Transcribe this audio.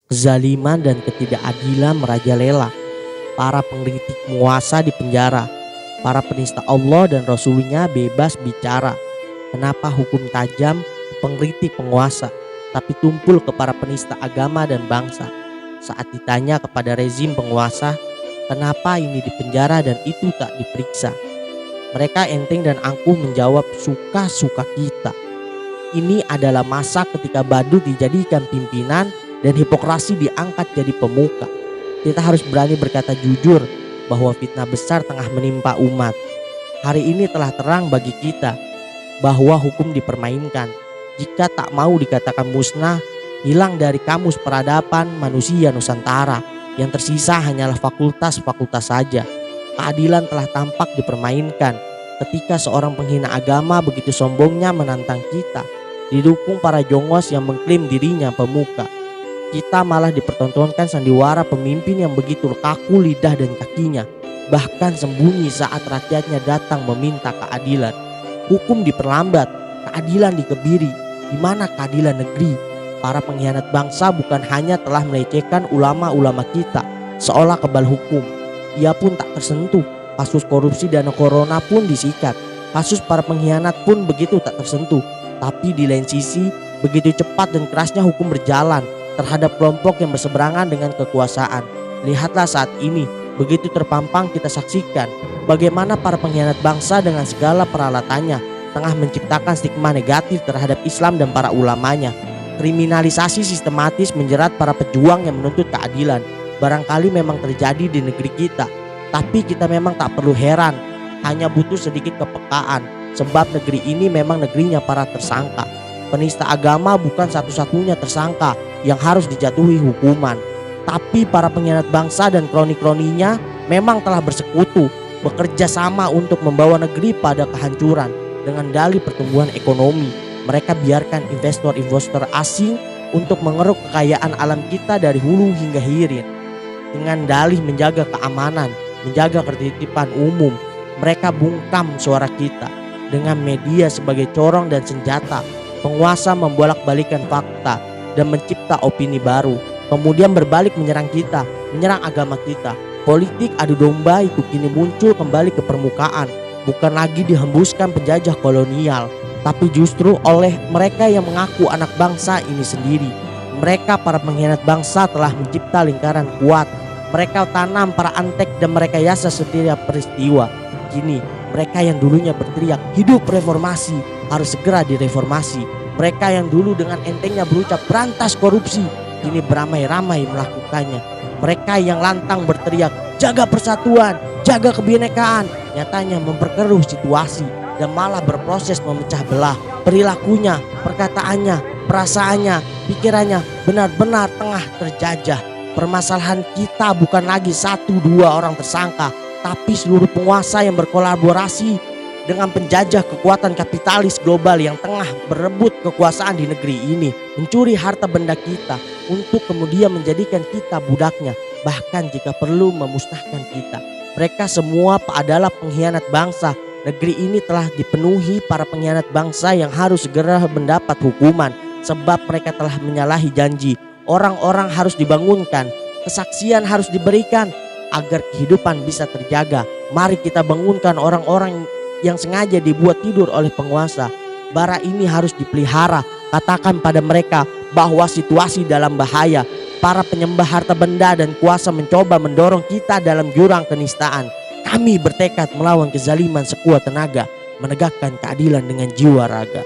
Kezaliman dan ketidakadilan merajalela. Para pengkritik penguasa dipenjara. Para penista Allah dan Rasulnya bebas bicara. Kenapa hukum tajam ke pengkritik penguasa, tapi tumpul ke para penista agama dan bangsa? Saat ditanya kepada rezim penguasa, kenapa ini dipenjara dan itu tak diperiksa? Mereka enteng dan angkuh menjawab, suka-suka kita. Ini adalah masa ketika badut dijadikan pimpinan dan hipokrasi diangkat jadi pemuka. Kita harus berani berkata jujur bahwa fitnah besar tengah menimpa umat. Hari ini telah terang bagi kita bahwa hukum dipermainkan. Jika tak mau dikatakan musnah, hilang dari kamus peradaban manusia Nusantara. Yang tersisa hanyalah fakultas-fakultas saja. Keadilan telah tampak dipermainkan ketika seorang penghina agama begitu sombongnya menantang kita, didukung para jongos yang mengklaim dirinya pemuka. Kita malah dipertontonkan sandiwara pemimpin yang begitu kaku lidah dan kakinya, bahkan sembunyi saat rakyatnya datang meminta keadilan. Hukum diperlambat, keadilan dikebiri. Di mana keadilan negeri? Para pengkhianat bangsa bukan hanya telah melecehkan ulama-ulama kita seolah kebal hukum, ia pun tak tersentuh. Kasus korupsi dana corona pun disikat. Kasus para pengkhianat pun begitu tak tersentuh. Tapi di lain sisi, begitu cepat dan kerasnya hukum berjalan terhadap kelompok yang berseberangan dengan kekuasaan. Lihatlah saat ini, begitu terpampang kita saksikan bagaimana para pengkhianat bangsa dengan segala peralatannya tengah menciptakan stigma negatif terhadap Islam dan para ulamanya. Kriminalisasi sistematis menjerat para pejuang yang menuntut keadilan. Barangkali memang terjadi di negeri kita, tapi kita memang tak perlu heran, hanya butuh sedikit kepekaan, sebab negeri ini memang negerinya para tersangka. Penista agama bukan satu-satunya tersangka yang harus dijatuhi hukuman, tapi para pengkhianat bangsa dan kroni-kroninya memang telah bersekutu, bekerja sama untuk membawa negeri pada kehancuran. Dengan dalih pertumbuhan ekonomi, mereka biarkan investor-investor asing untuk mengeruk kekayaan alam kita dari hulu hingga hilir. Dengan dalih menjaga keamanan, menjaga ketertiban umum, mereka bungkam suara kita. Dengan media sebagai corong dan senjata, penguasa membolak-balikan fakta dan mencipta opini baru, kemudian berbalik menyerang kita, menyerang agama kita. Politik adu domba itu kini muncul kembali ke permukaan, bukan lagi dihembuskan penjajah kolonial, tapi justru oleh mereka yang mengaku anak bangsa ini sendiri. Mereka para pengkhianat bangsa telah mencipta lingkaran kuat. Mereka tanam para antek dan mereka yasa setiap peristiwa. Kini mereka yang dulunya berteriak hidup reformasi harus segera direformasi. Mereka yang dulu dengan entengnya berucap berantas korupsi, kini beramai-ramai melakukannya. Mereka yang lantang berteriak jaga persatuan, jaga kebinekaan, nyatanya memperkeruh situasi dan malah berproses memecah belah. Perilakunya, perkataannya, perasaannya, pikirannya benar-benar tengah terjajah. Permasalahan kita bukan lagi 1-2 orang tersangka, tapi seluruh penguasa yang berkolaborasi dengan penjajah kekuatan kapitalis global yang tengah berebut kekuasaan di negeri ini, mencuri harta benda kita untuk kemudian menjadikan kita budaknya, bahkan jika perlu memusnahkan kita. Mereka semua adalah pengkhianat bangsa. Negeri ini telah dipenuhi para pengkhianat bangsa yang harus segera mendapat hukuman, sebab mereka telah menyalahi janji. Orang-orang harus dibangunkan, kesaksian harus diberikan agar kehidupan bisa terjaga. Mari kita bangunkan orang-orang yang sengaja dibuat tidur oleh penguasa. Bara ini harus dipelihara. Katakan pada mereka bahwa situasi dalam bahaya. Para penyembah harta benda dan kuasa mencoba mendorong kita dalam jurang kenistaan. Kami bertekad melawan kezaliman sekuat tenaga, menegakkan keadilan dengan jiwa raga.